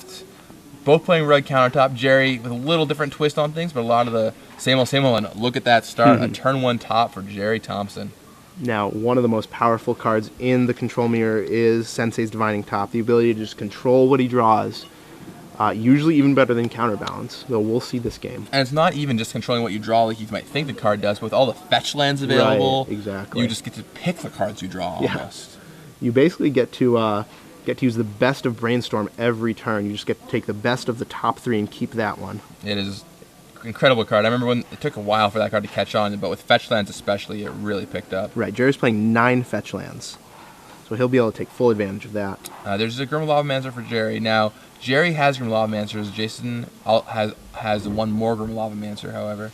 left. Both playing red countertop. Gerry with a little different twist on things, but a lot of the same old, same old. And look at that start. A turn 1 top for Gerry Thompson. Now, one of the most powerful cards in the control mirror is Sensei's Divining Top. The ability to just control what he draws. Usually even better than Counterbalance, though we'll see this game. And it's not even just controlling what you draw like you might think the card does, but with all the fetch lands available, right, exactly. You just get to pick the cards you draw almost. Yeah. You basically get to use the best of Brainstorm every turn. You just get to take the best of the top 3 and keep that one. It is an incredible card. I remember when it took a while for that card to catch on, but with fetch lands especially, it really picked up. Right, Gerry's playing 9 fetch lands, so he'll be able to take full advantage of that. There's a Grim Lavamancer for Gerry. Now, Gerry has Grim Lavamancers. Jason has one more Grim Lavamancer, however.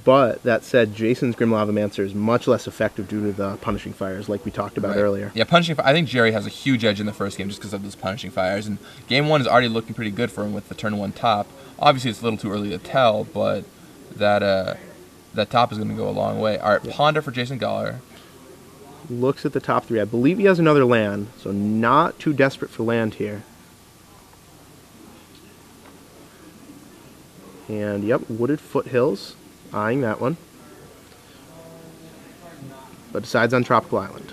But that said, Jason's Grim Lavamancer is much less effective due to the Punishing Fires, like we talked about earlier. Yeah, Punishing Fire. I think Gerry has a huge edge in the first game just because of those Punishing Fires. And game 1 is already looking pretty good for him with the turn 1 top. Obviously, it's a little too early to tell, but that top is going to go a long way. All right, Ponder for Jason Golliher. Looks at the top 3. I believe he has another land, so not too desperate for land here. And, yep, Wooded Foothills. Eyeing that one. But decides on Tropical Island.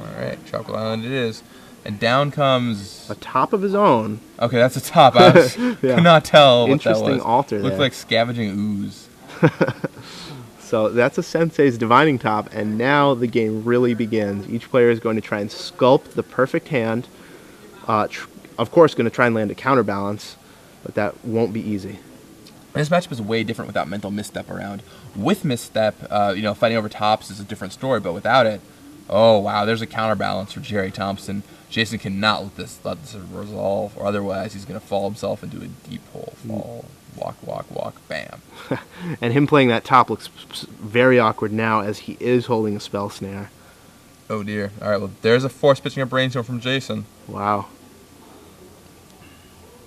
Alright, Tropical Island it is. And down comes... A top of his own. Okay, that's a top. I could not tell what that was. Interesting altar there. Looked like scavenging ooze. So that's a Sensei's Divining Top, and now the game really begins. Each player is going to try and sculpt the perfect hand. Of course, going to try and land a counterbalance, but that won't be easy. This matchup is way different without mental misstep around. With misstep, fighting over tops is a different story, but without it, oh wow, there's a counterbalance for Gerry Thompson. Jason cannot let this resolve, or otherwise he's going to fall himself into a deep hole. Fall, walk, bam. And him playing that top looks very awkward now as he is holding a Spell Snare. Oh dear. All right, well, there's a force pitching a Brainstorm from Jason. Wow.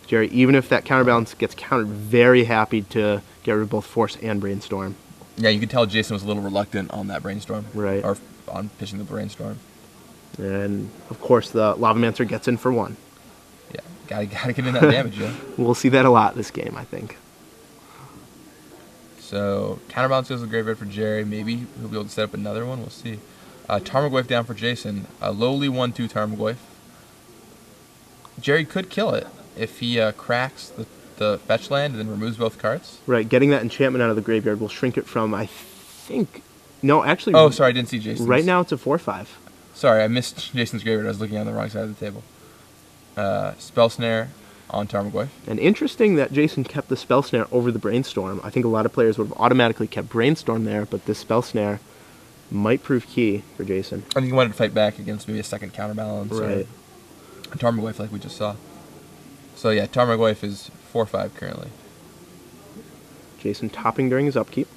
Gerry, even if that counterbalance gets countered, very happy to get rid of both Force and Brainstorm. Yeah, you could tell Jason was a little reluctant on that Brainstorm. Right. Or on pitching the Brainstorm. And, of course, the Lavamancer gets in for 1. Yeah, gotta get in that damage, yeah. We'll see that a lot this game, I think. So, counterbalance goes to the graveyard for Gerry. Maybe he'll be able to set up another one. We'll see. Tarmogoyf down for Jason. A lowly 1-2 Tarmogoyf. Gerry could kill it if he cracks the fetch land and then removes both cards. Right, getting that enchantment out of the graveyard will shrink it from, I think... No, actually... Oh, sorry, I didn't see Jason's. Right now it's a 4-5. Sorry, I missed Jason's graveyard. I was looking on the wrong side of the table. Spell Snare on Tarmogoyf. And interesting that Jason kept the Spell Snare over the Brainstorm. I think a lot of players would have automatically kept Brainstorm there, but this Spell Snare might prove key for Jason. I think he wanted to fight back against maybe a second counterbalance. Right. Or Tarmogoyf like we just saw. So yeah, Tarmogoyf is 4-5 currently. Jason topping during his upkeep.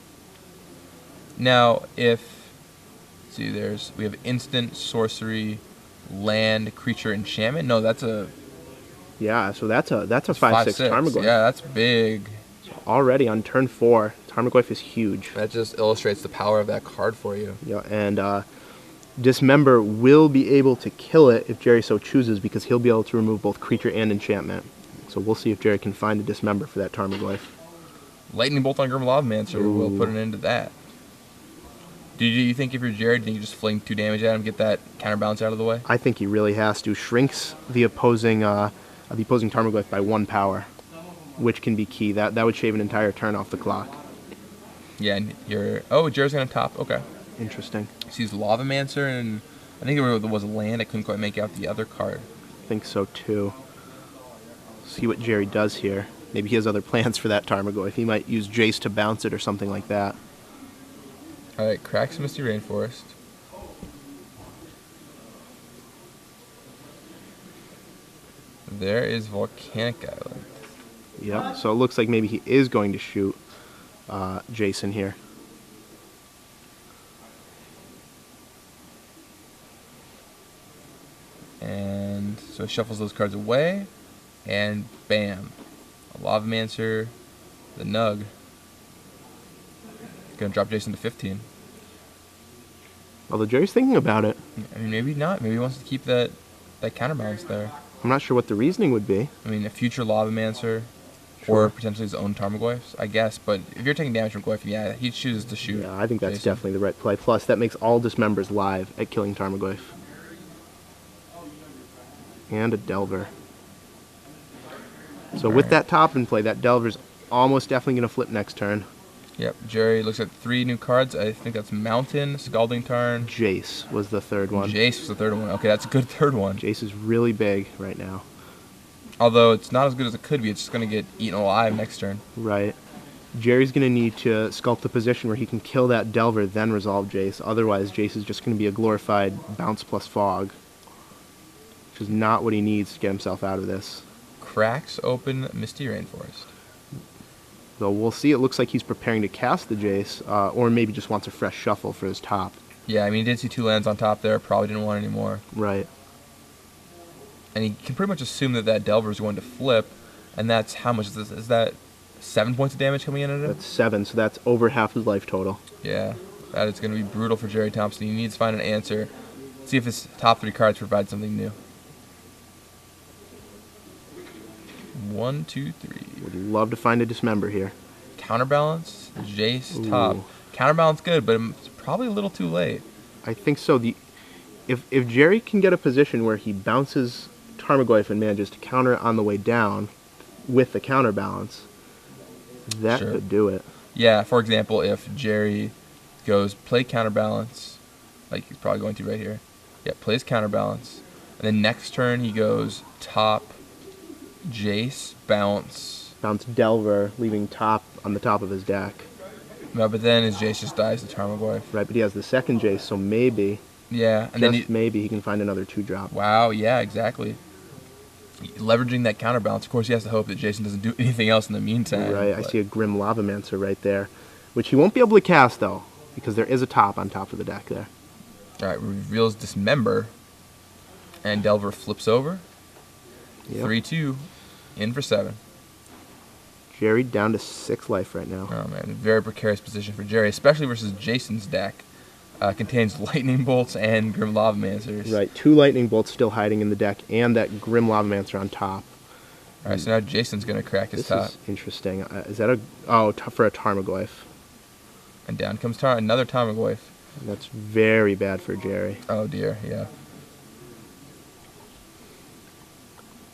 Now, let's see, we have instant, sorcery, land, creature, enchantment. No, that's a... Yeah, so that's a 5/6 Tarmogoyf. Yeah, that's big. So already on turn 4, Tarmogoyf is huge. That just illustrates the power of that card for you. Yeah, and Dismember will be able to kill it if Gerry so chooses, because he'll be able to remove both creature and enchantment. So we'll see if Gerry can find a Dismember for that Tarmogoyf. Lightning Bolt on Grim Lavamancer will put an end to that. Do you think if you're Gerry, do you just fling 2 damage at him, get that counterbalance out of the way? I think he really has to. Shrinks the opposing Tarmogoyf by 1 power, which can be key. That would shave an entire turn off the clock. Yeah, and Gerry's going to top. Okay. Interesting. Sees Lavamancer, and I think there was a land. I couldn't quite make out the other card. I think so too. See what Gerry does here. Maybe he has other plans for that Tarmogoyf. He might use Jace to bounce it or something like that. Alright, cracks Misty Rainforest. There is Volcanic Island. Yep, so it looks like maybe he is going to shoot Jason here. And so he shuffles those cards away, and bam. A Lavamancer, the Nug. Gonna drop Jason to 15. Although Gerry's thinking about it. I mean, maybe not. Maybe he wants to keep that counterbalance there. I'm not sure what the reasoning would be. I mean, a future Lavamancer, Sure. or potentially his own Tarmogoyfs, I guess. But if you're taking damage from Goyf, yeah, he chooses to shoot. Yeah, I think that's Jason. definitely the right play. Plus, that makes all Dismembers live at killing Tarmogoyf. And a Delver. So with that top in play, that Delver's almost definitely going to flip next turn. Yep, Gerry looks at 3 new cards. I think that's Mountain, Scalding Tarn. Jace was the third one. Jace was the third one. Okay, that's a good third one. Jace is really big right now. Although it's not as good as it could be. It's just going to get eaten alive next turn. Right. Jerry's going to need to sculpt a position where he can kill that Delver, then resolve Jace. Otherwise, Jace is just going to be a glorified bounce plus fog, which is not what he needs to get himself out of this. Cracks open Misty Rainforest. So we'll see. It looks like he's preparing to cast the Jace, or maybe just wants a fresh shuffle for his top. Yeah, I mean, he did see 2 lands on top there. Probably didn't want any more. Right. And he can pretty much assume that that Delver is going to flip, and that's how much is this? Is that 7 points of damage coming in at him? That's 7, so that's over half his life total. Yeah, that is going to be brutal for Gerry Thompson. He needs to find an answer. See if his top 3 cards provide something new. 1, 2, 3. Would love to find a Dismember here. Counterbalance, Jace, Ooh. top. Counterbalance good, but it's probably a little too late. I think so. If Jerry can get a position where he bounces Tarmogoyf and manages to counter it on the way down with the counterbalance, that Sure. could do it. Yeah, for example, if Gerry goes play counterbalance, like he's probably going to right here. Yeah, plays counterbalance. And then next turn he goes top, Jace, bounce. Bounce Delver, leaving top on the top of his deck. No, but then his Jace just dies to Tarmogoyf. Right, but he has the second Jace, so maybe, Yeah, and then just maybe, he can find another 2-drop. wow, yeah, exactly. Leveraging that counterbalance, of course, he has to hope that Jason doesn't do anything else in the meantime. Right, I but- see a Grim Lavamancer right there, which he won't be able to cast, though, because there is a top on top of the deck there. All right, reveals Dismember, and Delver flips over. Yep. 3-2, in for 7. Jerry down to 6 life right now. Oh man, very precarious position for Gerry, especially versus Jason's deck. Contains Lightning Bolts and Grim Lavamancers. Right, 2 Lightning Bolts still hiding in the deck, and that Grim Lavamancer on top. All right, so now Jason's gonna crack his This top, is interesting. Is that for a Tarmogoyf? and down comes another Tarmogoyf. That's very bad for Jerry. Oh dear, yeah.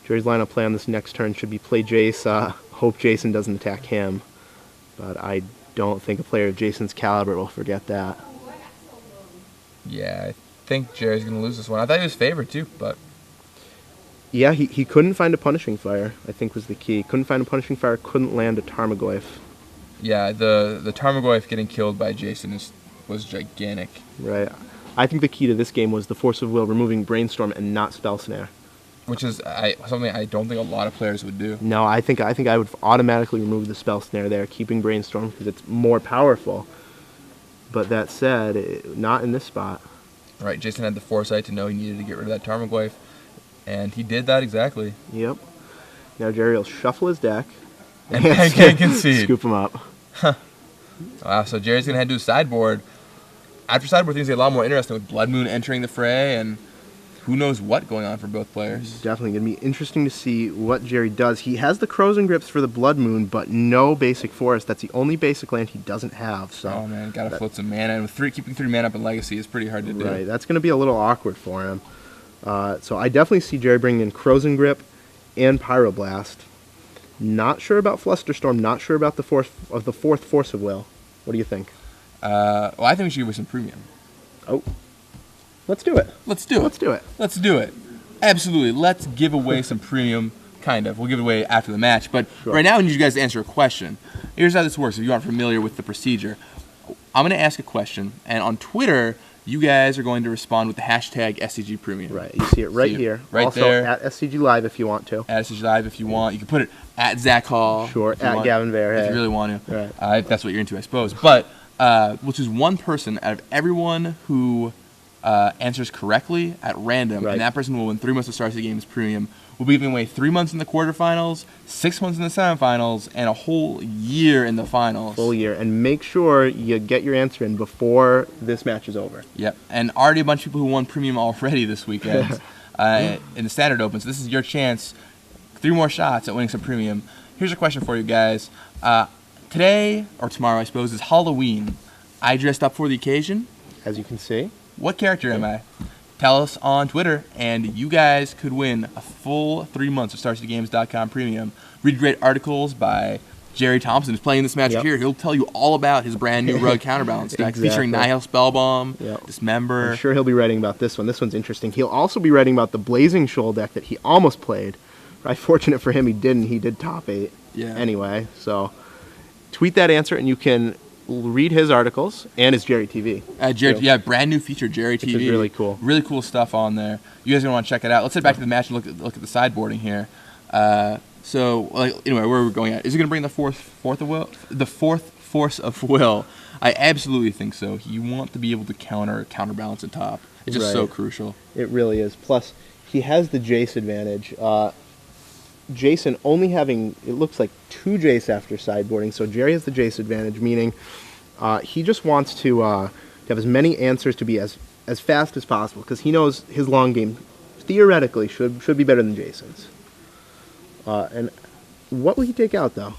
Jerry's lineup play on this next turn should be play Jace, hope Jason doesn't attack him. But I don't think a player of Jason's caliber will forget that. Yeah, I think Jerry's gonna lose this one. I thought he was favored too, but Yeah, he couldn't find a Punishing Fire, I think was the key. Couldn't find a Punishing Fire, couldn't land a Tarmogoyf. yeah, the Tarmogoyf getting killed by Jason was gigantic. Right. I think the key to this game was the Force of Will removing Brainstorm and not Spell Snare. Which is something I don't think a lot of players would do. No, I think I would automatically remove the Spell Snare there, keeping Brainstorm because it's more powerful. But that said, not in this spot. Right, Jason had the foresight to know he needed to get rid of that Tarmogoyf, and he did that exactly. Yep. Now Jerry will shuffle his deck And can't concede. scoop him up. Wow, so Jerry's going to head to his sideboard. After sideboard, things get a lot more interesting with Blood Moon entering the fray, and who knows what going on for both players. Definitely going to be interesting to see what Jerry does. He has the Crows and Grips for the Blood Moon, but no basic forest. That's the only basic land he doesn't have. So Oh man, gotta float some mana, and with keeping 3 mana up in Legacy is pretty hard to do. right, that's going to be a little awkward for him. So I definitely see Jerry bringing in Crows and Grip and Pyroblast. Not sure about Flusterstorm. Not sure about the fourth Force of Will. What do you think? Well, I think we should give away some premium. Oh, let's do it. Let's do it. Let's do it. Let's do it. Absolutely. Let's give away some premium. Kind of. We'll give it away after the match. But Sure. right now, I need you guys to answer a question. Here's how this works. If you aren't familiar with the procedure, I'm going to ask a question, and on Twitter, you guys are going to respond with the hashtag SCG Premium. Right, you see it right See it here. right also there. at SCG Live if you want to. At SCG Live if you want. You can put it at Zach Hall. Sure, if you at want, Gavin Verhey. if you really want to. Right. If that's what you're into, I suppose. But we'll choose one person out of everyone who answers correctly at random, Right. and that person will win 3 months of Star City Games Premium. We'll be giving away 3 months in the quarterfinals, 6 months in the semifinals, and a whole year in the finals. Full year. And make sure you get your answer in before this match is over. Yep, and already a bunch of people who won Premium already this weekend. in the Standard Open. So this is your chance. 3 more shots at winning some premium. Here's a question for you guys. Today, or tomorrow I suppose, is Halloween. I dressed up for the occasion. As you can see. What character am I? Tell us on Twitter, and you guys could win a full 3 months of StarCityGames.com premium. Read great articles by Gerry Thompson, who's playing this match here. He'll tell you all about his brand new Rug Counterbalance deck featuring Nihil Spellbomb, Dismember. I'm sure he'll be writing about this one. This one's interesting. He'll also be writing about the Blazing Shoal deck that he almost played. Right, fortunate for him, he didn't. He did top 8 anyway. So tweet that answer, and you can read his articles and his Gerry TV. Gerry, brand new feature, Gerry TV. Which is really cool. Really cool stuff on there. You guys are going to want to check it out. Let's head back to the match and look at the sideboarding here. Anyway, where are we going at? Is he going to bring the fourth force of will? I absolutely think so. You want to be able to counterbalance at top. It's just so crucial. It really is. Plus, he has the Jace advantage. Jason only having, it looks like 2 Jace after sideboarding, so Gerry has the Jace advantage, meaning he just wants to have as many answers to be as fast as possible, because he knows his long game theoretically should be better than Jason's. And what will he take out, though?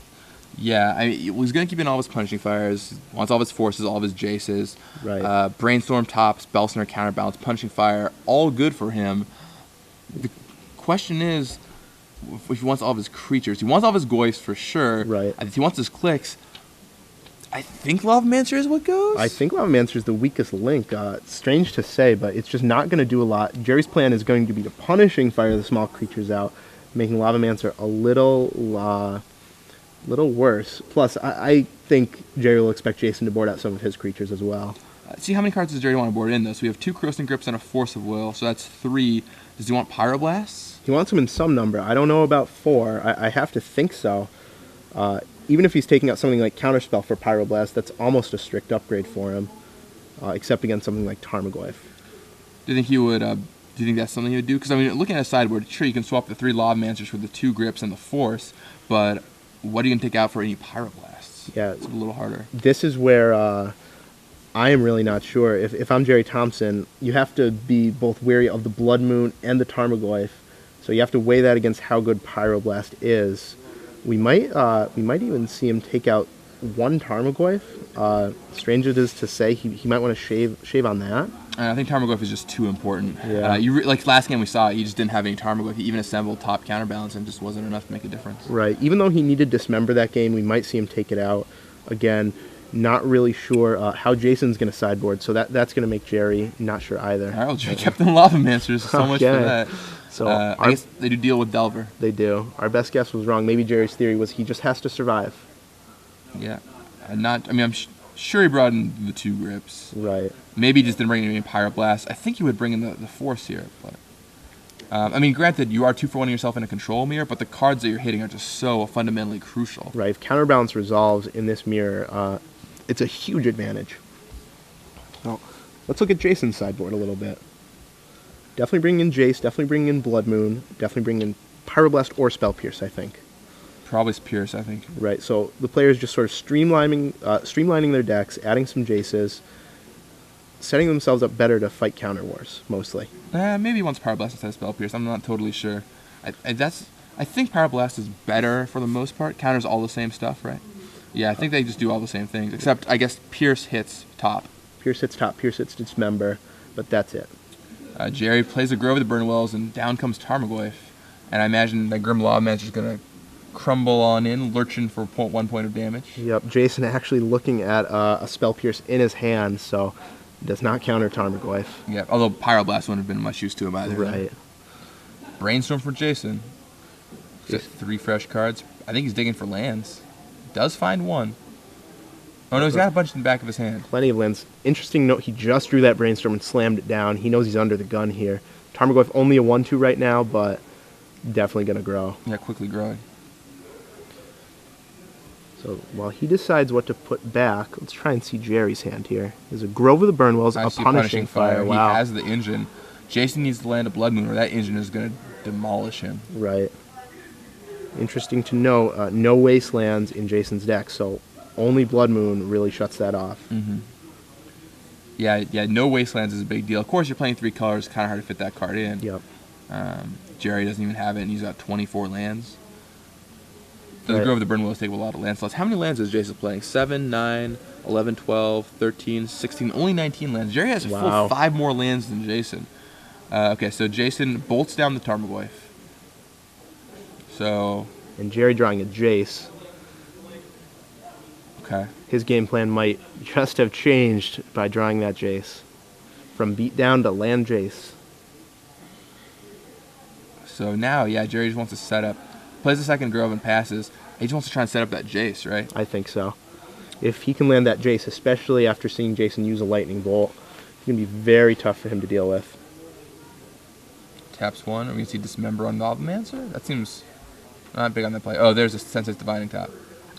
Yeah, he's going to keep in all of his punishing fires, wants all of his forces, all of his Jaces. Right. Brainstorm, top, Spellsnare, counterbalance, punishing fire, all good for him. The question is, if he wants all of his creatures, he wants all of his Goyfs for sure. Right. If he wants his clicks, I think Lavamancer is what goes. I think Lavamancer is the weakest link. It's strange to say, but it's just not going to do a lot. Gerry's plan is going to be to punishing fire the small creatures out, making Lavamancer a little worse. Plus, I think Gerry will expect Jason to board out some of his creatures as well. See, how many cards does Gerry want to board in, though? So we have 2 Corrosive Grips and a Force of Will, so that's 3. Does he want Pyroblasts? He wants them in some number. I don't know about 4. I have to think so. Even if he's taking out something like Counterspell for Pyroblast, that's almost a strict upgrade for him, except against something like Tarmogoyf. Do you think he would? Do you think that's something he would do? Because I mean, looking at a sideboard, sure you can swap the 3 Lavamancers for the 2 Grips and the Force, but what are you gonna take out for any Pyroblasts? Yeah, it's a little harder. This is where I am really not sure. If I'm Gerry Thompson, you have to be both wary of the Blood Moon and the Tarmogoyf. So you have to weigh that against how good Pyroblast is. We might even see him take out 1 Tarmogoyf. Strange it is to say, he might want to shave on that. I think Tarmogoyf is just too important. Yeah. Like last game we saw, he just didn't have any Tarmogoyf. He even assembled top counterbalance and just wasn't enough to make a difference. Right. Even though he needed Dismember that game, we might see him take it out. Again, not really sure how Jason's going to sideboard, so that's going to make Gerry not sure either. All right, well, Gerry kept them Lavamancers, so much for that. So I guess they do deal with Delver. They do. Our best guess was wrong. Maybe Gerry's theory was he just has to survive. Yeah. I'm sure he brought in the 2 Grips. Right. Maybe he just didn't bring in any Pyroblast. I think he would bring in the Force here. But granted, you are 2 for 1 yourself in a control mirror, but the cards that you're hitting are just so fundamentally crucial. Right. If Counterbalance resolves in this mirror, it's a huge advantage. Well, let's look at Jason's sideboard a little bit. Definitely bringing in Jace, definitely bringing in Blood Moon, definitely bringing in Pyroblast or Spell Pierce, I think. Probably Pierce, I think. Right, so the players just sort of streamlining their decks, adding some Jaces, setting themselves up better to fight Counter Wars, mostly. Maybe he wants Pyroblast instead of Spell Pierce. I'm not totally sure. I think Pyroblast is better for the most part. Counters all the same stuff, right? Yeah, I think they just do all the same things, except I guess Pierce hits top. Pierce hits top, Pierce hits Dismember, but that's it. Gerry plays a Grove of the Burnwells, and down comes Tarmogoyf. And I imagine that Grim Lawmancer is going to crumble on in, lurching for 1 point of damage. Yep, Jason actually looking at a Spell Pierce in his hand, so does not counter Tarmogoyf. Yeah, although Pyroblast wouldn't have been much use to him either. Right. Brainstorm for Jason. He's got 3 fresh cards. I think he's digging for lands. Does find 1. Oh no, he's got a bunch in the back of his hand. Plenty of lands. Interesting note, he just drew that Brainstorm and slammed it down. He knows he's under the gun here. Tarmogoyf only a 1-2 right now, but definitely going to grow. Yeah, quickly growing. So while he decides what to put back, let's try and see Gerry's hand here. There's a Grove of the Burnwells, a Punishing Fire. Wow. He has the engine. Jason needs to land a Blood Moon, or that engine is going to demolish him. Right. Interesting to know, no Wastelands in Jason's deck, so only Blood Moon really shuts that off. Mm-hmm. Yeah, no Wastelands is a big deal. Of course, you're playing 3 colors, kind of hard to fit that card in. Yep. Gerry doesn't even have it, and he's got 24 lands. Does Right. Grove of the Burn Willows take a lot of land slots? How many lands is Jason playing? 7, 9, 11, 12, 13, 16, only 19 lands. Gerry has a Wow. full 5 more lands than Jason. Okay, so Jason bolts down the Tarmogoyf. So, And Gerry drawing a Jace. okay. His game plan might just have changed by drawing that Jace. From beat down to land Jace. So now, yeah, Gerry just wants to set up. Plays the second Grove and passes. He just wants to try and set up that Jace, right? I think so. If he can land that Jace, especially after seeing Jason use a lightning bolt, it's going to be very tough for him to deal with. Taps 1. Are we going to see Dismember on Novelmancer? That seems not big on the play. Oh, there's a Sensei's Divining Top.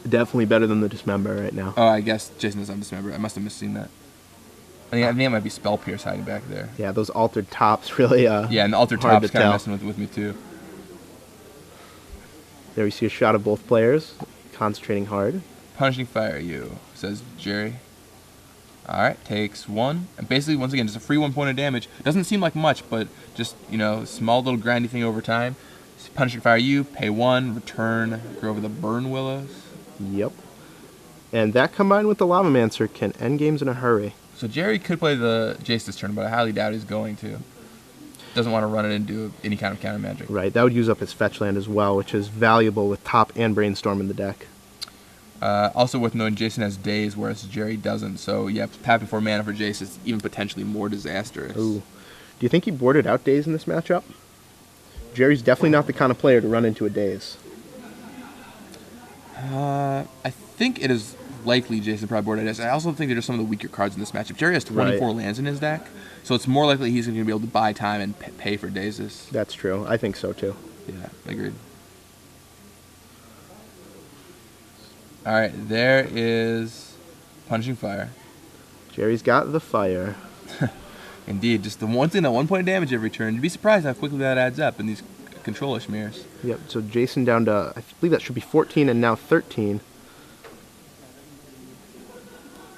Definitely better than the Dismember right now. Oh, I guess Jason doesn't have Dismember. I must have misseen that. I think it might be Spell Pierce hiding back there. Yeah, those altered tops really Yeah, and the Altered hard Top's to kind of tell. messing with me too. There we see a shot of both players concentrating hard. Punishing Fire you, says Gerry. Alright, takes 1. And basically, once again, just a free 1 point of damage. Doesn't seem like much, but just, small little grindy thing over time. Punishing Fire you, pay 1, return Grove of the Burn Willows. Yep. And that combined with the Lavamancer can end games in a hurry. So Gerry could play the Jace this turn, but I highly doubt he's going to. Doesn't want to run it into any kind of counter magic. Right, that would use up his fetch land as well, which is valuable with Top and Brainstorm in the deck. Also worth noting, Jason has Daze, whereas Gerry doesn't. So, yeah, tapping 4 mana for Jace is even potentially more disastrous. Ooh. Do you think he boarded out Daze in this matchup? Gerry's definitely not the kind of player to run into a Daze. I think it is likely Jason probably boarded Daze. I also think there's some of the weaker cards in this matchup. Gerry has 24 lands in his deck, so it's more likely he's going to be able to buy time and pay for Dazes. That's true. I think so, too. Yeah, agreed. Alright, there is Punishing Fire. Gerry's got the fire. Indeed, just the one thing, that 1 point of damage every turn. You'd be surprised how quickly that adds up in these control-ish mirrors. Yep, so Jason down to, I believe that should be 14 and now 13.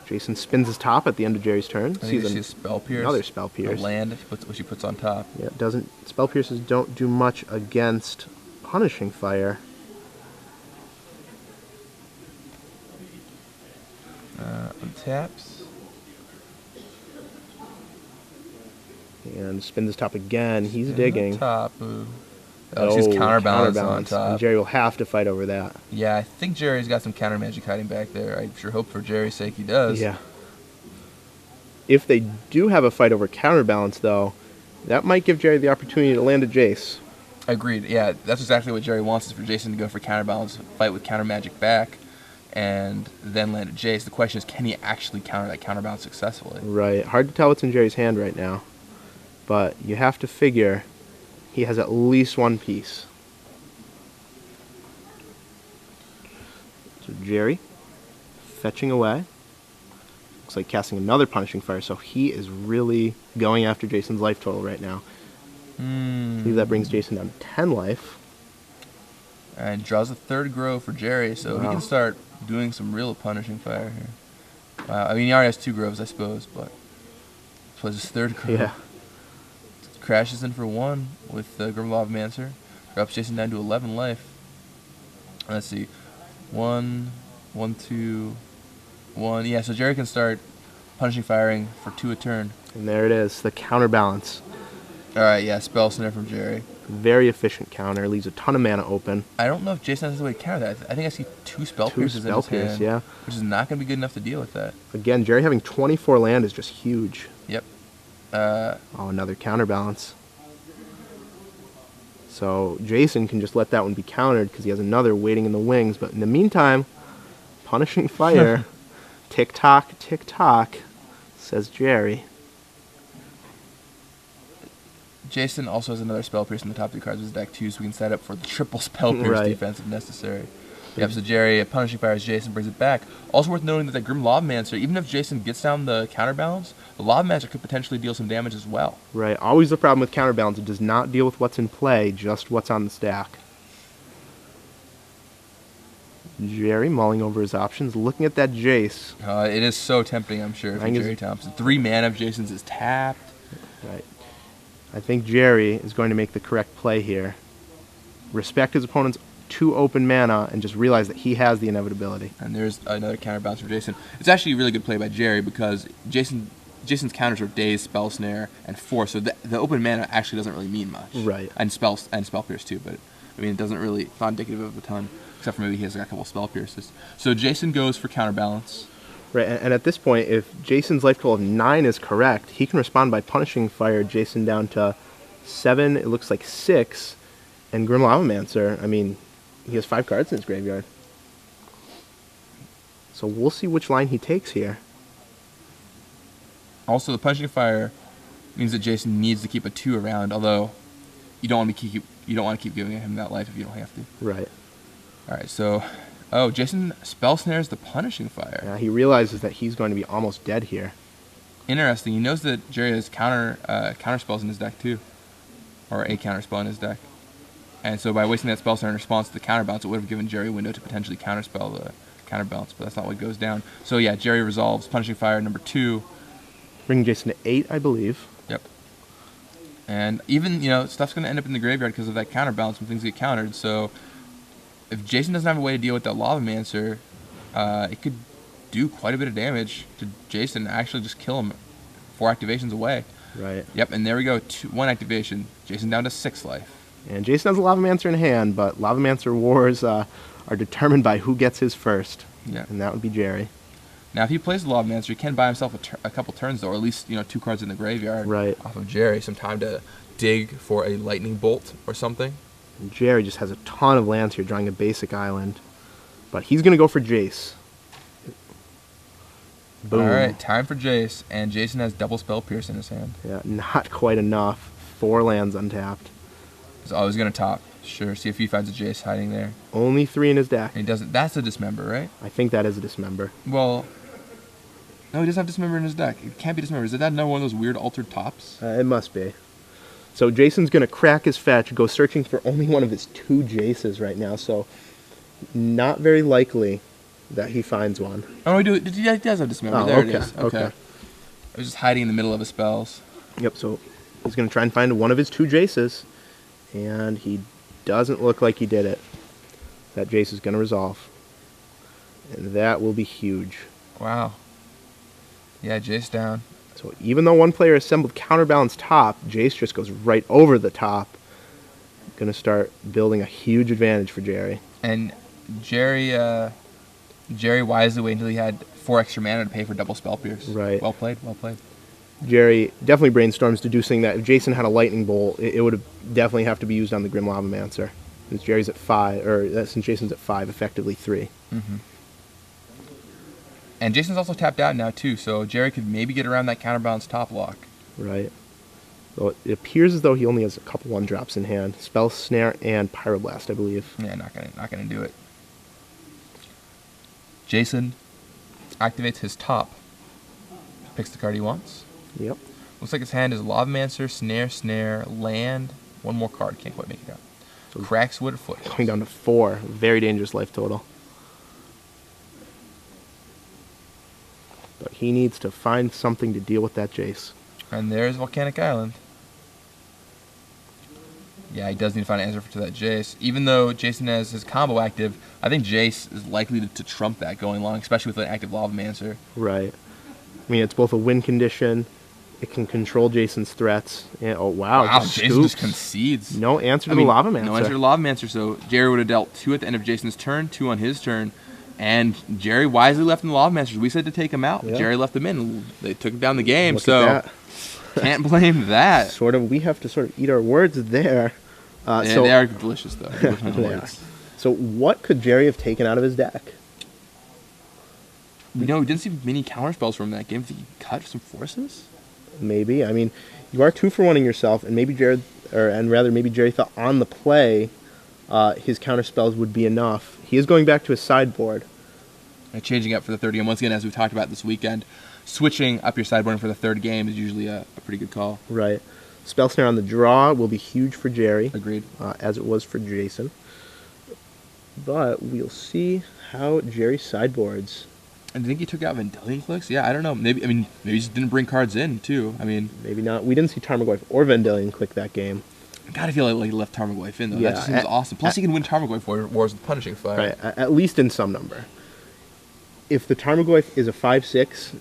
Jason spins his top at the end of Gerry's turn. I think you see a Spell Pierce. Another Spell Pierce. The land, which he puts on top. Yeah, it doesn't. Spell Pierces don't do much against Punishing Fire. Taps. And spins his top again. He's And digging. the top. Ooh. Oh, she's counterbalance on top. And Gerry will have to fight over that. Yeah, I think Gerry's got some counter magic hiding back there. I sure hope for Gerry's sake he does. Yeah. If they do have a fight over counterbalance, though, that might give Gerry the opportunity to land a Jace. Agreed. Yeah, that's exactly what Gerry wants, is for Jason to go for counterbalance, fight with counter magic back, and then land a Jace. The question is, can he actually counter that counterbalance successfully? Right. Hard to tell what's in Gerry's hand right now. But you have to figure he has at least one piece. So Gerry, fetching away. Looks like casting another Punishing Fire, so he is really going after Jason's life total right now. I believe that brings Jason down to 10 life. And draws a third Grove for Gerry, so he Wow. can start doing some real Punishing Fire here. Wow. I mean, he already has 2 Groves, I suppose, but plays his third Grove. Yeah. Crashes in for 1 with the Lavamancer. Drops Jason down to 11 life. Let's see. 1, 1, 2, 1. Yeah, so Gerry can start Punishing Firing for 2 a turn. And there it is, the counterbalance. Alright, yeah, Spell Snare from Gerry. Very efficient counter, leaves a ton of mana open. I don't know if Jason has a way to counter that. I think I see 2 Spell Pierces in Spell his Pierce, hand, yeah. which is not going to be good enough to deal with that. Again, Gerry having 24 land is just huge. Yep. Oh, another counterbalance. So Jason can just let that one be countered because he has another waiting in the wings. But in the meantime, Punishing Fire, tick-tock, tick-tock, says Gerry. Jason also has another Spell Pierce in the top 2 cards of his deck too, so we can set up for the triple Spell Pierce Right. defense if necessary. Yep, so Gerry Punishing Fires Jason, brings it back. Also worth noting that the Grim Lavamancer, even if Jason gets down the counterbalance, the Lavamancer could potentially deal some damage as well. Right, always the problem with counterbalance. It does not deal with what's in play, just what's on the stack. Gerry mulling over his options, looking at that Jace. It is so tempting, I'm sure, for I think Gerry Thompson. 3 mana of Jason's is tapped. Right. I think Gerry is going to make the correct play here. Respect his opponent's 2 open mana and just realize that he has the inevitability. And there's another counterbounce for Jason. It's actually a really good play by Gerry because Jason's counters are Daze, Spell Snare, and Force, so the open mana actually doesn't really mean much. Right. And Spell Pierce too, but I mean it doesn't really, it's not indicative of a ton, except for maybe he has like a couple Spell Pierces. So Jason goes for counterbalance. Right, and at this point, if Jason's life total of 9 is correct, he can respond by punishing fire Jason down to 7, it looks like 6, and Grim Lavamancer, I mean, he has 5 cards in his graveyard. So we'll see which line he takes here. Also, the punishing fire means that Jason needs to keep a 2 around, although you don't want to keep giving him that life if you don't have to. Right. All right, so Jason Spell Snares the punishing fire. Yeah, he realizes that he's going to be almost dead here. Interesting. He knows that Gerry has counter spells in his deck too, or a counter spell in his deck. And so by wasting that spell snare in response to the counterbalance, it would have given Gerry a window to potentially counterspell the counterbalance, but that's not what goes down. So yeah, Gerry resolves punishing fire number 2. Bringing Jason to 8, I believe. Yep. And even, stuff's going to end up in the graveyard because of that counterbalance when things get countered. So if Jason doesn't have a way to deal with that Lavamancer, it could do quite a bit of damage to Jason, actually just kill him 4 activations away. Right. Yep, and there we go, 1 activation. Jason down to 6 life. And Jason has a Lavamancer in hand, but Lavamancer wars are determined by who gets his first. Yeah. And that would be Gerry. Now, if he plays the Lavamancer, he can buy himself a couple turns, though, or at least 2 cards in the graveyard Right. off of Gerry. Some time to dig for a lightning bolt or something. And Gerry just has a ton of lands here, drawing a basic island. But he's going to go for Jace. Boom. All right, time for Jace, and Jason has double Spell Pierce in his hand. Yeah, not quite enough. 4 lands untapped. So he's going to top. Sure, see if he finds a Jace hiding there. Only 3 in his deck. And he doesn't. That's a Dismember, right? I think that is a Dismember. Well, no, he doesn't have Dismember in his deck. It can't be Dismember. Is that another one of those weird altered tops? It must be. So Jason's going to crack his fetch, go searching for only one of his 2 Jaces right now, so not very likely that he finds one. Oh, he does have Dismember. Oh, there okay, it is. okay. I was just hiding in the middle of his spells. Yep, so he's going to try and find one of his 2 Jaces, and he doesn't look like he did it. That Jace is going to resolve. And that will be huge. Wow. Yeah, Jace down. So even though one player assembled counterbalance top, Jace just goes right over the top. Going to start building a huge advantage for Gerry. And Gerry wisely waited until he had 4 extra mana to pay for double Spell Pierce. Right. Well played, well played. Gerry definitely brainstorms deducing that if Jason had a lightning bolt, it would have definitely have to be used on the Grim Lavamancer. Since Jerry's at 5, or since Jason's at 5, effectively 3. Mm-hmm. And Jason's also tapped out now too, so Gerry could maybe get around that counterbalance top lock. Right. So it appears as though he only has a couple 1-drops in hand: Spell Snare and Pyroblast, I believe. Yeah, not gonna do it. Jason activates his top. Picks the card he wants. Yep. Looks like his hand is Lavamancer, Snare, Land, one more card. Can't quite make it out. So Crackswood Foot. Going down to 4. Very dangerous life total. But he needs to find something to deal with that Jace. And there's Volcanic Island. Yeah, he does need to find an answer to that Jace. Even though Jason has his combo active, I think Jace is likely to trump that going long, especially with an active Lavamancer. Right. I mean, it's both a win condition. It can control Jason's threats. And, oh, wow. Jason just concedes. No answer to the Lavamancer. No answer to Lavamancer, so Gerry would have dealt 2 at the end of Jason's turn, 2 on his turn. And Gerry wisely left in the Lavamancer. We said to take him out. Yeah. Gerry left him in. They took down the game, so can't blame that. We have to sort of eat our words there. They are delicious, though. So what could Gerry have taken out of his deck? We didn't see many counterspells from that game. Did he cut some forces? Maybe. I mean, you are 2-for-1ing yourself, and maybe Gerry thought on the play his counterspells would be enough. He is going back to his sideboard. Changing up for the third game. Once again, as we've talked about this weekend, switching up your sideboard for the third game is usually a pretty good call. Right. Spell Snare on the draw will be huge for Gerry. Agreed. As it was for Jason. But we'll see how Gerry sideboards. And I think he took out Vendilion Clicks. Yeah, I don't know. Maybe he just didn't bring cards in too. I mean, Maybe not. We didn't see Tarmogoyf or Vendilion click that game. I gotta feel like he left Tarmogoyf in though. Yeah, That just seems awesome. Plus, he can win Tarmogoyf Wars with Punishing Fire. Right, at least in some number. If the Tarmogoyf is a 5/6,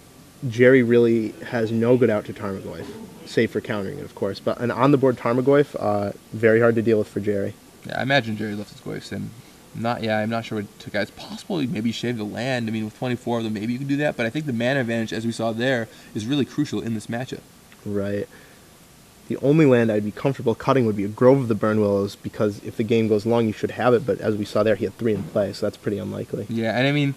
Gerry really has no good out to Tarmogoyf, save for countering it, of course. But an on-the-board Tarmogoyf, very hard to deal with for Gerry. Yeah, I imagine Gerry left his Goyfs in. I'm not sure what he took out. It's possible he maybe shaved the land. I mean, with 24 of them, maybe you can do that. But I think the mana advantage, as we saw there, is really crucial in this matchup. Right. The only land I'd be comfortable cutting would be a Grove of the Burn Willows, because if the game goes long, you should have it. But as we saw there, he had 3 in play, so that's pretty unlikely. Yeah, and I mean,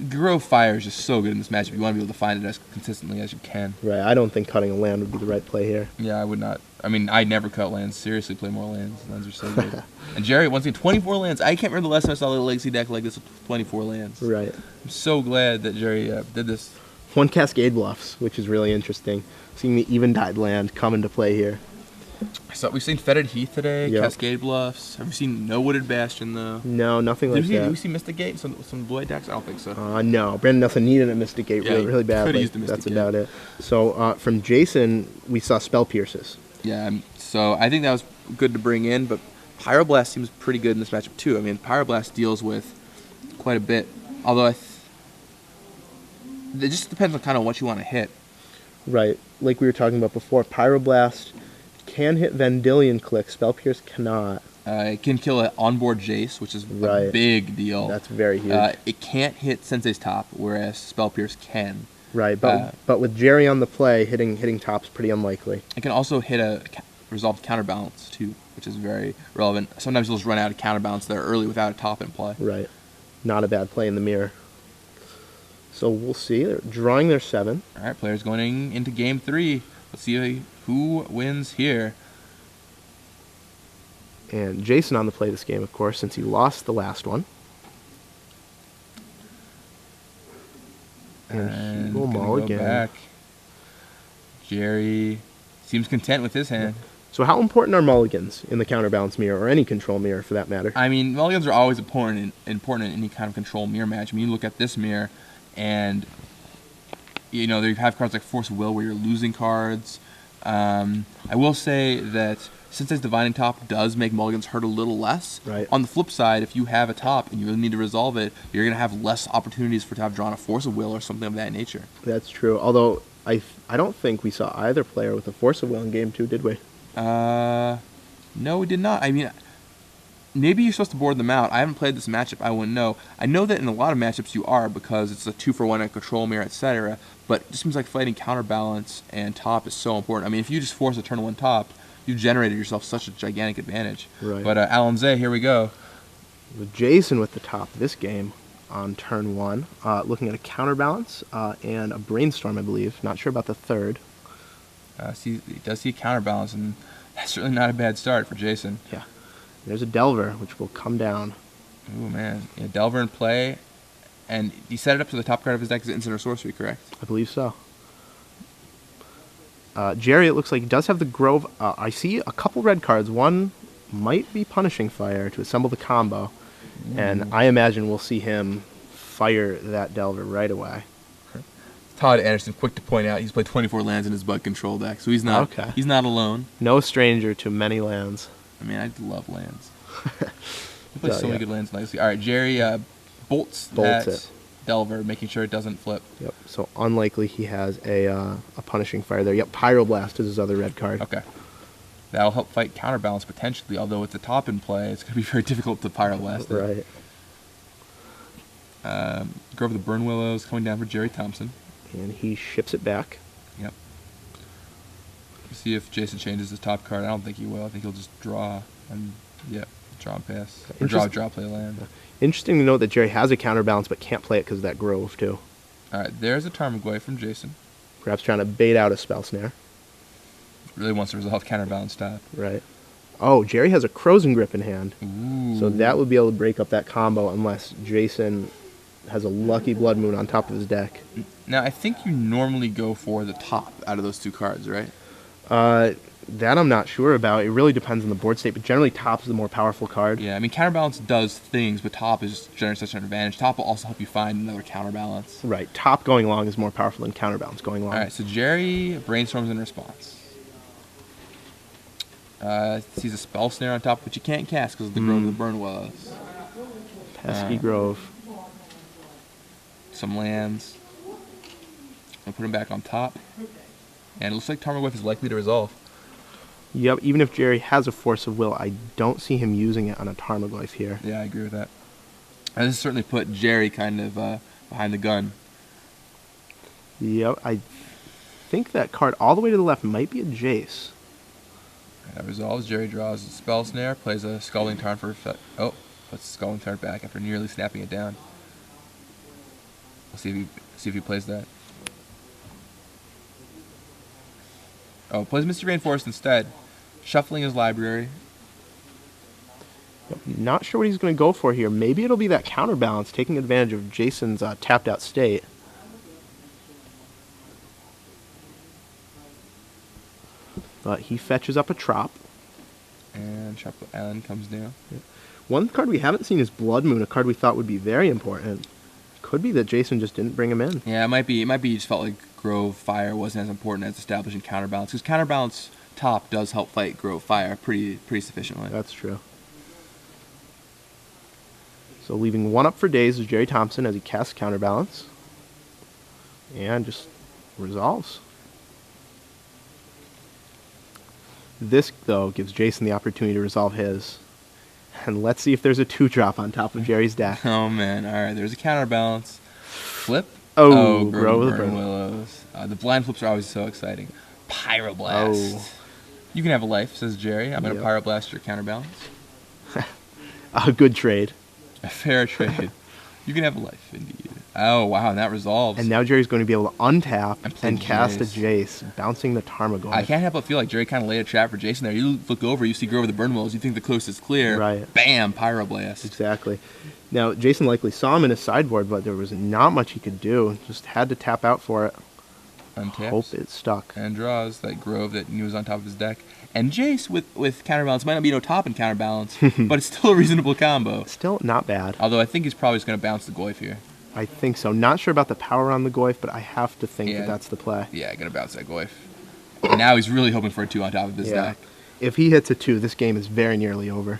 Grove Fire is just so good in this matchup. You want to be able to find it as consistently as you can. Right. I don't think cutting a land would be the right play here. Yeah, I would not. I mean, I never cut lands. Seriously, play more lands. Lands are so good. And Gerry, once again, 24 lands. I can't remember the last time I saw a legacy deck like this with 24 lands. Right. I'm so glad that Gerry did this. 1 Cascade Bluffs, which is really interesting. Seeing the Eventide land come into play here. So we've seen Fetid Heath today, Yep. Cascade Bluffs. Have we seen No Wooded Bastion though? No, nothing like Did that. we see Mystic Gate? Some blue white decks? I don't think so. No, Brandon Nelson needed a Mystic Gate Yeah, really he badly. could've used the Mystic That's Gate. about it. So from Jason, we saw Spell Pierces. Yeah, so I think that was good to bring in, but Pyroblast seems pretty good in this matchup too. I mean, Pyroblast deals with quite a bit, although it just depends on kind of what you want to hit. Right. Like we were talking about before, Pyroblast can hit Vendilion Click. Spell Pierce cannot. It can kill an onboard Jace, which is a Right. big deal. That's very huge. It can't hit Sensei's top, whereas Spell Pierce can. Right, but with Gerry on the play, hitting top's pretty unlikely. It can also hit a resolved counterbalance too, which is very relevant. Sometimes you'll just run out of counterbalance there early without a top in play. Right. Not a bad play in the mirror. So we'll see. They're drawing their 7. All right, players going into game 3. Let's see who wins here. And Jason on the play this game, of course, since he lost the last one. And he will maul go again. back. Gerry seems content with his hand. So how important are mulligans in the counterbalance mirror, or any control mirror for that matter? I mean, mulligans are always important in any kind of control mirror match. I mean, you look at this mirror, and you know, you have cards like Force of Will where you're losing cards. I will say that Sensei's Divining Top does make mulligans hurt a little less. Right. On the flip side, if you have a top and you really need to resolve it, you're going to have less opportunities to have drawn a Force of Will or something of that nature. That's true. Although I don't think we saw either player with a Force of Will in game 2, did we? No, we did not. I mean, maybe you're supposed to board them out. I haven't played this matchup. I wouldn't know. I know that in a lot of matchups you are, because it's a 2-for-1 and control mirror, etc. But it just seems like fighting counterbalance and top is so important. I mean, if you just force a turn 1 top, you generated yourself such a gigantic advantage. Right. But Alan Zay, here we go. With Jason with the top this game on turn 1, looking at a counterbalance and a brainstorm, I believe. Not sure about the third. He does see a counterbalance, and that's certainly not a bad start for Jason. Yeah. There's a Delver, which will come down. Ooh, man. Yeah, Delver in play. And he set it up so the top card of his deck is instant or sorcery, correct? I believe so. Gerry, it looks like he does have the Grove. I see a couple red cards. One might be Punishing Fire to assemble the combo. And I imagine we'll see him fire that Delver right away. Todd Anderson, quick to point out, he's played 24 lands in his Bug Control deck, so he's not he's not alone. No stranger to many lands. I mean, I love lands. He plays so yeah. many good lands nicely. All right, Gerry bolts that it. Delver, making sure it doesn't flip. Yep. So unlikely he has a Punishing Fire there. Yep. Pyroblast is his other red card. Okay. That'll help fight counterbalance potentially, although with the top in play, it's going to be very difficult to Pyroblast it. Right. Grove of the Burn Willows coming down for Gerry Thompson. And he ships it back. Yep. See if Jason changes his top card. I don't think he will. I think he'll just draw and draw and pass. Or draw, play land. Interesting to note that Gerry has a counterbalance but can't play it because of that Grove too. All right, there's a Tarmogoyf from Jason. Perhaps trying to bait out a Spell Snare. Really wants to resolve counterbalance top. Right. Oh, Gerry has a Crozen Grip in hand. Ooh. So that would be able to break up that combo unless Jason has a Lucky Blood Moon on top of his deck. Now, I think you normally go for the top out of those two cards, right? That I'm not sure about. It really depends on the board state, but generally top's the more powerful card. Yeah, I mean, counterbalance does things, but top is generally such an advantage. Top will also help you find another counterbalance. Right. Top going long is more powerful than counterbalance going long. All right, so Gerry brainstorms in response. Sees a spell snare on top, which you can't cast because of the Grove of the Burn Willows. Pesky Grove. Some lands. I'll put him back on top. And it looks like Tarmogoyf is likely to resolve. Yep, even if Gerry has a Force of Will, I don't see him using it on a Tarmogoyf here. Yeah, I agree with that. And this certainly put Gerry kind of behind the gun. Yep, I think that card all the way to the left might be a Jace. That resolves. Gerry draws a spell snare, plays a Scalding Tarn for effect. Oh, puts the Scalding Tarn back after nearly snapping it down. We'll see if he plays that. Oh, plays Misty Rainforest instead, shuffling his library. Yep, not sure what he's going to go for here. Maybe it'll be that counterbalance, taking advantage of Jason's tapped out state. But he fetches up a Trop. And Tropical Island comes down. Yep. One card we haven't seen is Blood Moon, a card we thought would be very important. Could be that Jason just didn't bring him in. Yeah, it might be. He just felt like Grove Fire wasn't as important as establishing counterbalance, because counterbalance top does help fight Grove Fire pretty sufficiently. That's true. So leaving one up for days is Gerry Thompson as he casts counterbalance. And just resolves. This, though, gives Jason the opportunity to resolve his. And let's see if there's a 2-drop on top of Gerry's deck. Oh, man. All right, there's a counterbalance. Flip. Oh, Grove of the Burn Burn Willows. The blind flips are always so exciting. Pyroblast. Oh. You can have a life, says Gerry. I'm going to Yep. Pyroblast your counterbalance. A good trade. A fair trade. You can have a life, indeed. Oh, wow, and that resolves. And now Jerry's going to be able to untap play and cast a Jace. Jace, bouncing the Tarmogoyf. I can't help but feel like Gerry kind of laid a trap for Jason there. You look over, you see Grove of the Burn Willows, you think the coast is clear. Right. Bam, Pyroblast. Exactly. Now, Jason likely saw him in his sideboard, but there was not much he could do. Just had to tap out for it. Untaps. Hope it stuck. And draws that Grove that he was on top of his deck. And Jace with counterbalance might not be no top in counterbalance, but it's still a reasonable combo. Still not bad. Although I think he's probably just going to bounce the Goyf here. I think so. Not sure about the power on the Goyf, but I have to think Yeah. that that's the play. Yeah, going to bounce that Goyf. And now he's really hoping for a 2 on top of his deck. If he hits a 2, this game is very nearly over.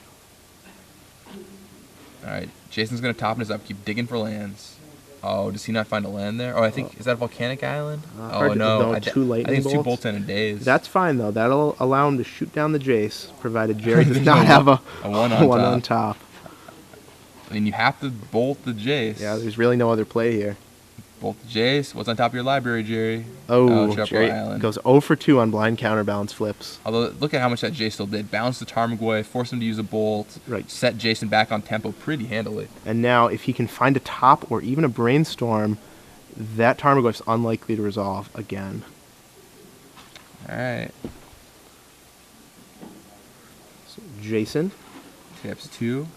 All right, Jason's going to toppen his up, keep digging for lands. Oh, does he not find a land there? Oh, I think, is that a volcanic island? Hard Oh, to- no. no, 2 lightning I think it's 2 bolts. bolts in a daze. That's fine, though. That'll allow him to shoot down the Jace, provided Jerry does There's not no have a one on one top. on top. I mean, you have to bolt the Jace. Yeah, there's really no other play here. Bolt the Jace. What's on top of your library, Gerry? Oh, Tropical Jerry Island. goes 0 for 2 on blind counterbalance flips. Although, look at how much that Jace still did. Bounce the Tarmogoyf, force him to use a bolt, Right. set Jason back on tempo pretty handily. And now, if he can find a top or even a brainstorm, that Tarmogoyf's unlikely to resolve again. All right. So Jason, Taps 2.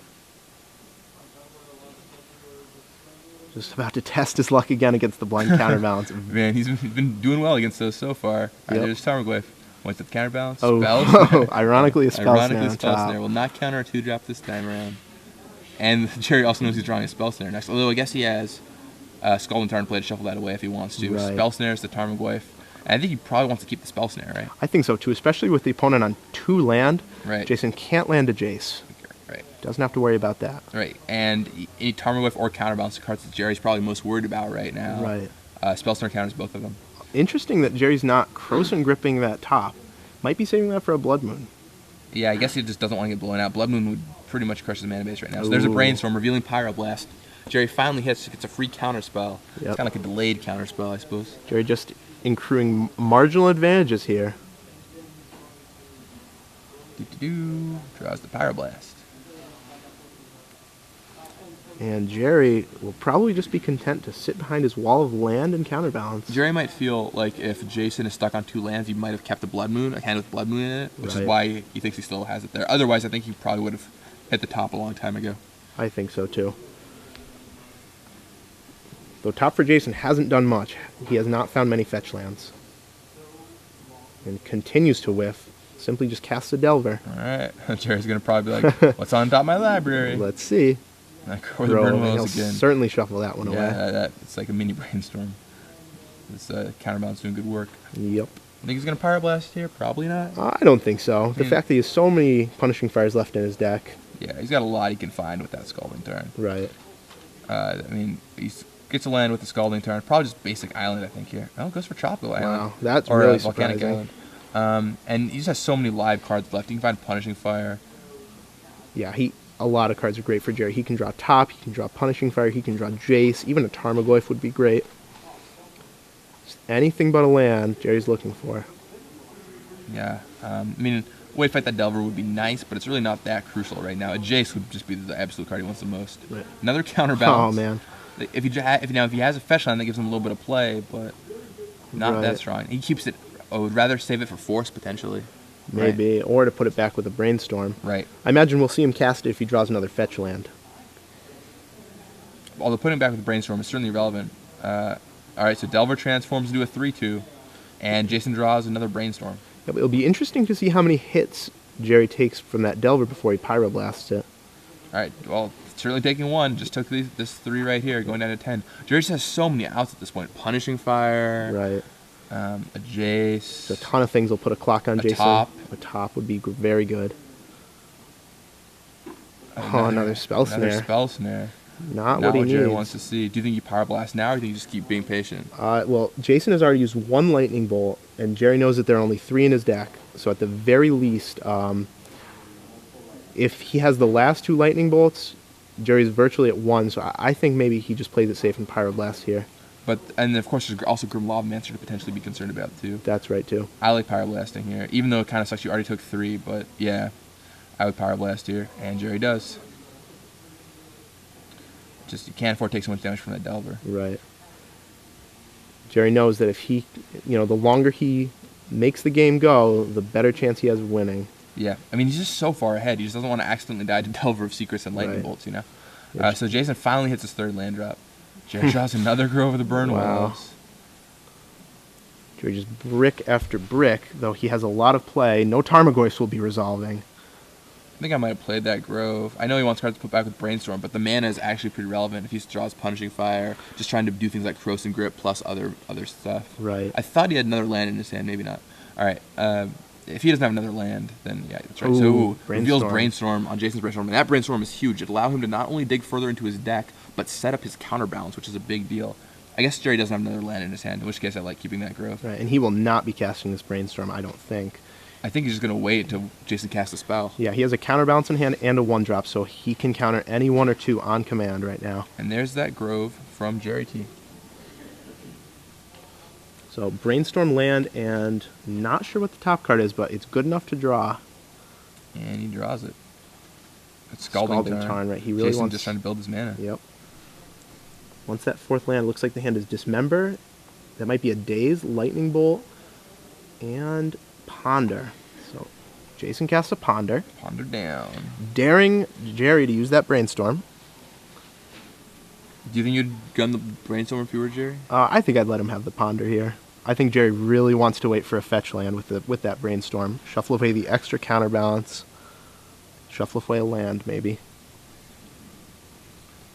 just about to test his luck again against the blind counterbalance. Man, he's been doing well against those so far. All right, Yep. there's Tarmogoyf. What's the counterbalance? Oh, Spells? ironically a spell Ironically, snare on spell top. snare will not counter a 2-drop this time around. And Gerry also knows he's drawing a spell snare next. Although I guess he has Scalding Tarn play to shuffle that away if he wants to. Right. Spell snare is the Tarmogoyf. And I think he probably wants to keep the spell snare, right? I think so too, especially with the opponent on 2 land. Right. Jason can't land a Jace. Right. Doesn't have to worry about that. Right. And any Tarmogoyf or counterbalance cards that Jerry's probably most worried about right now. Right. Spell snare counters both of them. Interesting that Jerry's not Croson gripping that top. Might be saving that for a Blood Moon. Yeah, I guess he just doesn't want to get blown out. Blood Moon would pretty much crush his mana base right now. So there's a Ooh. brainstorm revealing Pyroblast. Jerry finally hits. Gets a free counter spell. Yep. It's kind of like a delayed counter spell, I suppose. Jerry just accruing marginal advantages here. Do draws the Pyroblast. And Jerry will probably just be content to sit behind his wall of land and counterbalance. Jerry might feel like if Jason is stuck on 2 lands, he might have kept a Blood Moon, a hand with Blood Moon in it, which is Right. why he thinks he still has it there. Otherwise, I think he probably would have hit the top a long time ago. I think so too. Though top for Jason hasn't done much. He has not found many fetch lands. And continues to whiff. simply just casts a Delver. All right. Jerry's going to probably be like, what's on top of my library? Let's see. And I go the burn And he'll willows again. certainly shuffle that one away. Yeah, it's like a mini brainstorm. This counterbalance doing good work. Yep. Think he's going to Pyroblast here? Probably not. I don't think so. The fact that he has so many Punishing Fires left in his deck. Yeah, he's got a lot he can find with that Scalding Turn. Right. I mean, he gets a land with the Scalding Turn. Probably just basic island, I think, here. Oh, goes for Tropical Island. Wow, that's or really Volcanic surprising. Island. And he just has so many live cards left. You can find Punishing Fire. Yeah, a lot of cards are great for Gerry. He can draw Top, he can draw Punishing Fire, he can draw Jace. Even a Tarmogoyf would be great. Just anything but a land Jerry's looking for. Yeah. I mean, way to fight that Delver would be nice, but it's really not that crucial right now. A Jace would just be the absolute card he wants the most. Right. Another counterbalance. Oh, man. If he has a fetch line, that gives him a little bit of play, but not that strong. He keeps it. I would rather save it for Force, potentially. Maybe, or to put it back with a Brainstorm. Right. I imagine we'll see him cast it if he draws another fetch land. Although putting it back with Brainstorm is certainly relevant. All right, so Delver transforms into a 3/2, and Jason draws another Brainstorm. Yeah, but it'll be interesting to see how many hits Gerry takes from that Delver before he Pyroblasts it. All right, well, certainly taking one. Just took this 3 right here, going down to 10. Gerry just has so many outs at this point. Punishing Fire. Right. A Jace. So a ton of things will put a clock on Jason. Top. A top would be very good. Another Spell Snare. Another Spell Snare. Not what he Gerry needs. wants to see. Do you think you Pyroblast now, or do you think you just keep being patient? Well, Jason has already used one Lightning Bolt, and Gerry knows that there are only 3 in his deck. So at the very least, if he has the last 2 Lightning Bolts, Jerry's virtually at 1. So I think maybe he just plays it safe and Pyroblast here. And of course, there's also Grim Lavamancer to potentially be concerned about too. That's right too. I like Pyroblasting here, even though it kind of sucks. You already took 3, but yeah, I would Pyroblast here, and Gerry does. Just you can't afford to take so much damage from that Delver. Right. Gerry knows that if he, the longer he makes the game go, the better chance he has of winning. Yeah, I mean, he's just so far ahead. He just doesn't want to accidentally die to Delver of Secrets and Lightning Bolts, Yeah, so Jason finally hits his 3rd land drop. Gerry draws another Grove of the Burn Willows. Gerry just brick after brick, though he has a lot of play. No Tarmogoyfs will be resolving. I think I might have played that Grove. I know he wants cards to put back with Brainstorm, but the mana is actually pretty relevant if he draws Punishing Fire, just trying to do things like Corrosive Grip plus other stuff. Right. I thought he had another land in his hand, maybe not. All right. If he doesn't have another land, then yeah, that's right. Ooh, so reveals Brainstorm on Jason's Brainstorm, and that Brainstorm is huge. It allowed him to not only dig further into his deck, but set up his counterbalance, which is a big deal. I guess Gerry doesn't have another land in his hand, in which case I like keeping that Grove. Right, and he will not be casting this Brainstorm, I don't think. I think he's just going to wait until Jason casts a spell. Yeah, he has a counterbalance in hand and a 1-drop, so he can counter any 1 or 2 on command right now. And there's that Grove from Gerry T. So Brainstorm land, and not sure what the top card is, but it's good enough to draw. And he draws it. It's Scalding Tarn. Right? He really Jason wants just trying to build his mana. Yep. Once that 4th land, looks like the hand is Dismember. That might be a Daze, Lightning Bolt, and Ponder. So Jason casts a Ponder. Ponder down. Daring Gerry to use that Brainstorm. Do you think you'd gun the Brainstorm if you were Gerry? I think I'd let him have the Ponder here. I think Gerry really wants to wait for a fetch land with that Brainstorm. Shuffle away the extra counterbalance. Shuffle away a land, maybe.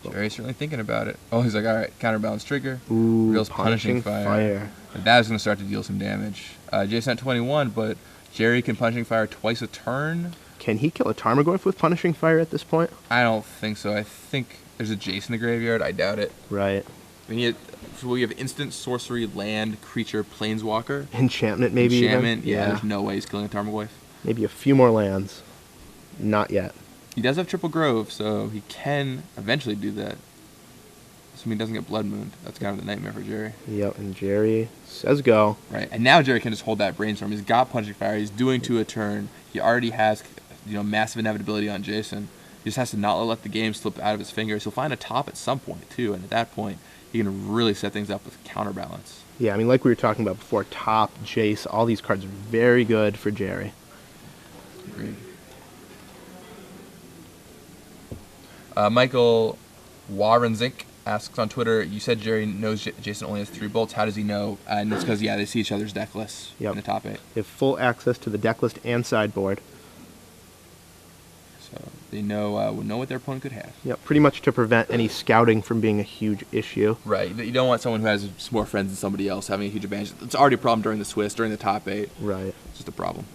Gerry's certainly thinking about it. Oh, he's like, all right, counterbalance trigger. Ooh, Reveals Punishing Fire. And that is going to start to deal some damage. Jason at 21, but Gerry can Punishing Fire twice a turn. Can he kill a Tarmogoyf with Punishing Fire at this point? I don't think so. I think there's a Jace in the graveyard. I doubt it. Right. We have instant, sorcery, land, creature, planeswalker. Enchantment, maybe. Enchantment, yeah. There's no way he's killing a Tarmogoyf. Maybe a few more lands. Not yet. He does have Triple Grove, so he can eventually do that. Assuming he doesn't get Blood Moon. That's kind of the nightmare for Gerry. Yep, and Gerry says go. Right, and now Gerry can just hold that Brainstorm. He's got Punching Fire. He's doing 2 a turn. He already has, massive inevitability on Jason. He just has to not let the game slip out of his fingers. He'll find a top at some point, too, and at that point, he can really set things up with counterbalance. Yeah, I mean, like we were talking about before, top, Jace, all these cards are very good for Gerry. Agreed. Michael Warenzik asks on Twitter, you said Gerry knows Jason only has 3 bolts. How does he know? And it's because, they see each other's deck lists in the top 8. They have full access to the deck list and sideboard. So they know what their opponent could have. Yep, pretty much to prevent any scouting from being a huge issue. Right. You don't want someone who has more friends than somebody else having a huge advantage. It's already a problem during the Swiss, during the top 8. Right. It's just a problem.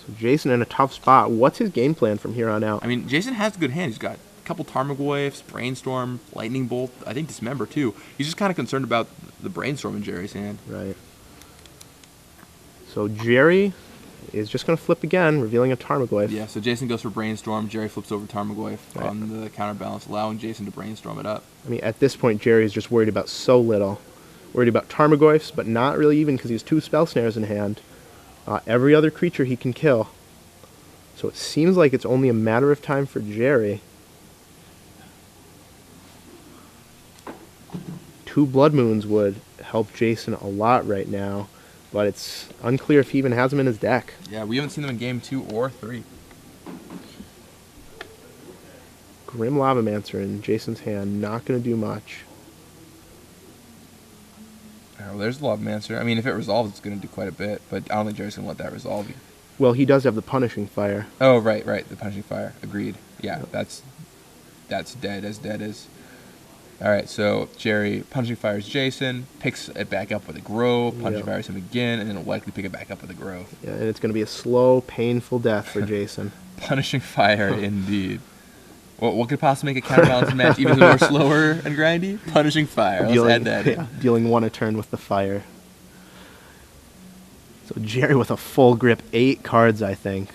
So Jason in a tough spot. What's his game plan from here on out? I mean, Jason has a good hand. He's got a couple Tarmogoyfs, Brainstorm, Lightning Bolt, I think Dismember too. He's just kind of concerned about the Brainstorm in Gerry's hand. Right. So Gerry is just going to flip again, revealing a Tarmogoyf. Yeah, so Jason goes for Brainstorm. Gerry flips over Tarmogoyf on the counterbalance, allowing Jason to Brainstorm it up. I mean, at this point, Gerry is just worried about so little. Worried about Tarmogoyfs, but not really even because he has 2 Spell Snares in hand. Every other creature he can kill. So it seems like it's only a matter of time for Gerry. 2 Blood Moons would help Jason a lot right now, but it's unclear if he even has them in his deck. Yeah, we haven't seen them in game 2 or 3. Grim Lavamancer in Jason's hand, not going to do much. Oh, there's the Lavamancer. I mean, if it resolves, it's going to do quite a bit, but I don't think Gerry's going to let that resolve. Well, he does have the Punishing Fire. Oh, right, the Punishing Fire. Agreed. Yeah, that's dead as dead as. All right, so Gerry Punishing Fires Jason, picks it back up with a Grove, Punishing Fires him again, and then will likely pick it back up with a Grove. Yeah, and it's going to be a slow, painful death for Jason. Punishing Fire, indeed. What could possibly make a counterbalance match even more slower and grindy? Punishing Fire. Let's add that in. Yeah, dealing 1 a turn with the fire. So Gerry with a full grip, 8 cards, I think.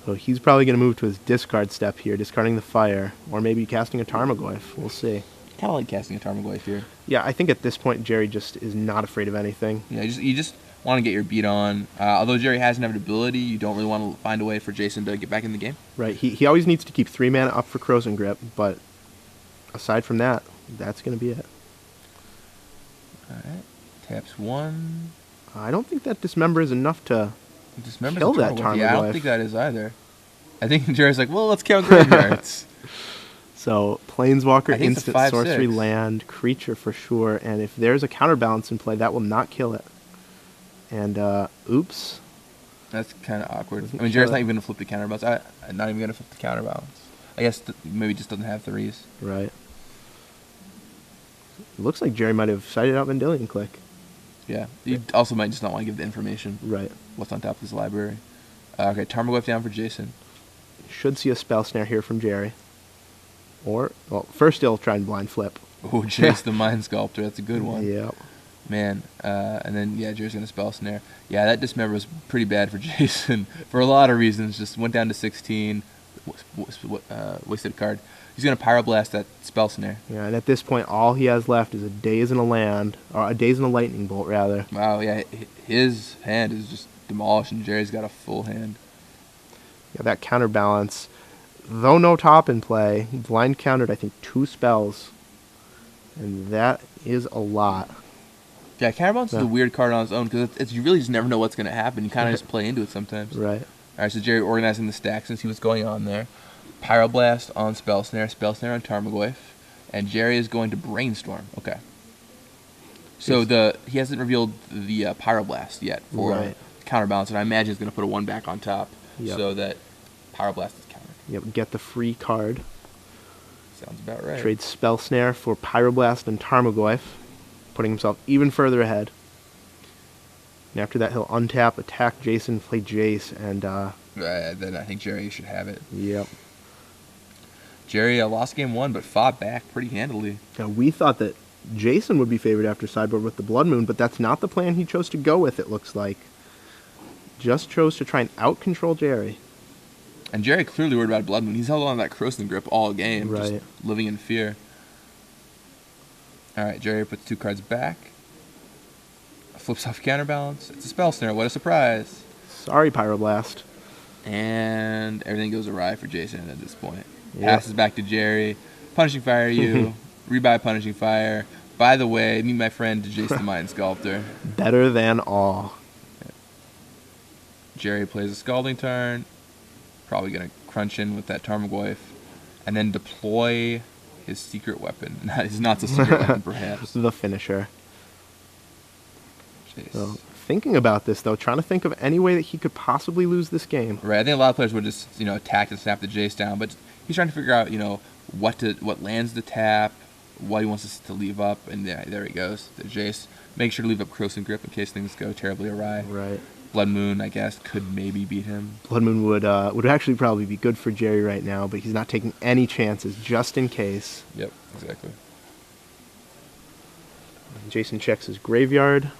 So he's probably going to move to his discard step here, discarding the fire, or maybe casting a Tarmogoyf. We'll see. Kind of like casting a Tarmogoyf here. Yeah, I think at this point Gerry just is not afraid of anything. Yeah, you just want to get your beat on. Although Gerry has inevitability, you don't really want to find a way for Jason to get back in the game. Right. He always needs to keep 3 mana up for Crozen Grip, but aside from that, that's going to be it. All right. Taps 1. I don't think that Dismember is enough to kill that Tarmogoyf. Yeah, I don't think that is either. I think Gerry's like, well, let's count graveyards. So, Planeswalker, instant 5/6. sorcery land, creature for sure, and if there's a counterbalance in play, that will not kill it. And, oops. That's kind of awkward. I mean, Gerry's not even going to flip the counterbalance. I'm not even going to flip the counterbalance. I guess maybe just doesn't have 3s. Right. It looks like Gerry might have sided out Vendilion Click. Yeah. You also might just not want to give the information. Right. What's on top of this library. Okay, Tarmogoyf down for Jason. Should see a Spell Snare here from Gerry. Or, well, first he'll try and blind flip. Oh, Jace the Mind Sculptor. That's a good one. Yeah. Man. And then, Gerry's going to Spell Snare. Yeah, that Dismember was pretty bad for Jason for a lot of reasons. Just went down to 16. Wasted a card. He's going to Pyroblast that Spell Snare. Yeah, and at this point, all he has left is a Daze and a Land, or a Daze and a Lightning Bolt, rather. Wow, yeah, his hand is just demolished, and Gerry's got a full hand. Yeah, that counterbalance, though no top in play, blind countered, I think, 2 spells. And that is a lot. Yeah, counterbalance is a weird card on its own, because you really just never know what's going to happen. You kind of just play into it sometimes. Right. All right, so Gerry organizing the stack since he was going on there. Pyroblast on Spell Snare on Tarmogoyf, and Gerry is going to Brainstorm. Okay. So he hasn't revealed the Pyroblast yet for counterbalance, and I imagine he's going to put a 1 back on top so that Pyroblast is countered. Yep, get the free card. Sounds about right. Trade Spell Snare for Pyroblast and Tarmogoyf, putting himself even further ahead. And after that, he'll untap, attack Jason, play Jace, and then I think Gerry should have it. Yep. Gerry lost game 1, but fought back pretty handily. Now, we thought that Jason would be favored after sideboard with the Blood Moon, but that's not the plan he chose to go with, it looks like. Just chose to try and out-control Gerry. And Gerry clearly worried about Blood Moon. He's held on to that Croson Grip all game, right. Just living in fear. All right, Gerry puts 2 cards back. Flips off counterbalance. It's a Spell Snare. What a surprise. Sorry, Pyroblast. And everything goes awry for Jason at this point. Passes back to Gerry. Punishing Fire you. Rebuy Punishing Fire. By the way, meet my friend Jace the Mind Sculptor. Better than all. Gerry plays a Scalding Tarn. Probably going to crunch in with that Tarmogoyf. And then deploy his secret weapon. His not so secret weapon, perhaps. The finisher. Jace. So, thinking about this, though, trying to think of any way that he could possibly lose this game. Right, I think a lot of players would just, attack and snap the Jace down, but he's trying to figure out, what lands to tap, what he wants us to leave up, and there he goes, the Jace. Make sure to leave up Croson Grip in case things go terribly awry. Right. Blood Moon, I guess, could maybe beat him. Blood Moon would actually probably be good for Gerry right now, but he's not taking any chances just in case. Yep, exactly. Jason checks his graveyard.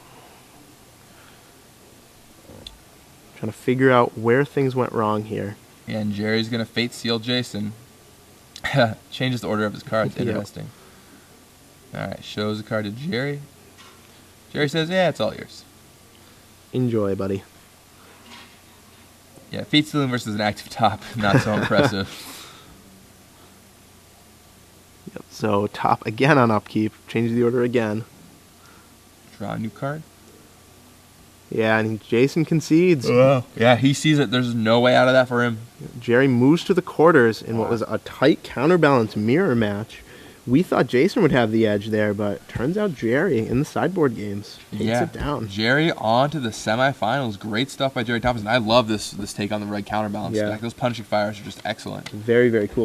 Trying to figure out where things went wrong here. And Jerry's going to Fate Seal Jason. Changes the order of his cards. Interesting. Yep. All right, shows the card to Gerry. Gerry says, yeah, it's all yours. Enjoy, buddy. Yeah, Fate Sealing versus an active top. Not so impressive. Yep, so top again on upkeep. Change the order again. Draw a new card. Yeah, and Jason concedes. Yeah, he sees it. There's no way out of that for him. Gerry moves to the quarters in what was a tight counterbalance mirror match. We thought Jason would have the edge there, but turns out Gerry in the sideboard games takes it down. Gerry on to the semifinals. Great stuff by Gerry Thompson. I love this take on the red counterbalance. Yeah. Like, those punching fires are just excellent. Very, very cool.